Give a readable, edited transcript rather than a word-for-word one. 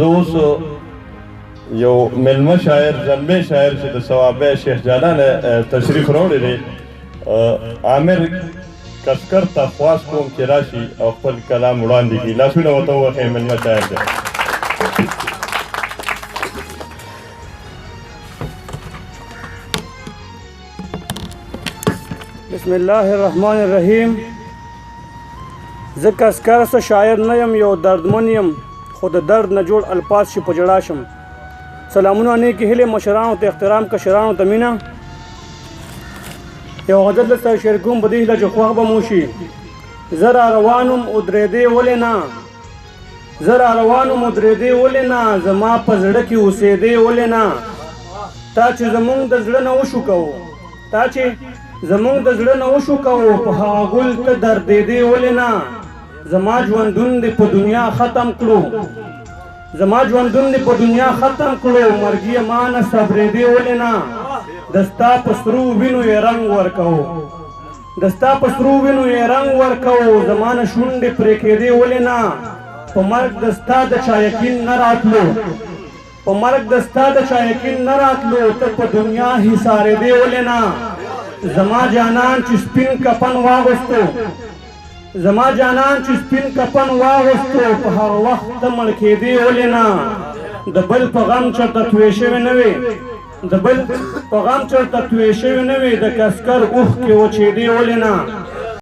زه اوس یو میلمه شاعر زلمی شاعر چې د ثوابه شیخ جانان تشریف راوړی دی عامر کسکر ته خواست کوم چې راشي او خپل کلام وړاندې کړي. لاسونه ورته ووهئ، میلمه شاعر دی. بسم الله الرحمن الرحیم. زه کسکر څه شاعر نه یم، یو دردمن یم، خو د درد نه جوړ الفاظ چې په ژړا شم. سلامونه نیکې هیلې مشرانو ته، احترام کشرانو ته مینه. یو غزل درته شعر کوم په دې هیله چې خوښ به مو شي. زه را روان وم ودرېدې ولې نه، زه را روان وم ودرېدې ولې نه، زما په زړه کې اوسېدې ولې نه. تا چې زمونږ د زړه نه وشو کوو، تا چې زمونږ د زړه نه وشو کوو، په هغه ګل ته دردېدې ولې نه. زما ژوندون دې په دنیا ختم کړو، زما ژوندون دې په دنیا ختم کړو، مرګي ما نه صبرېدې ولې نه. د ستا په سرو وینو یې رنګ ورکوو، د ستا په سرو وینو یې رنګ ورکوو، زما نه شونډې پرې کېدې ولې نه. په مرګ د ستا د چا یقین نه راتلو، په مرګ د ستا د چا یقین نه راتلو، ته په دنیا حصارېدې ولې نه. زما جانان چې سپین کفن واغوستو، زما جانان چې سپین کفن واغوستو، په هغه وخت ته مړ کېدې ولې نه. د بل په غم چېرته توی شوې نه وې، د بل په غم چېرته توی شوې نه وې، د کسکر اوښکې وچېدې ولې نه.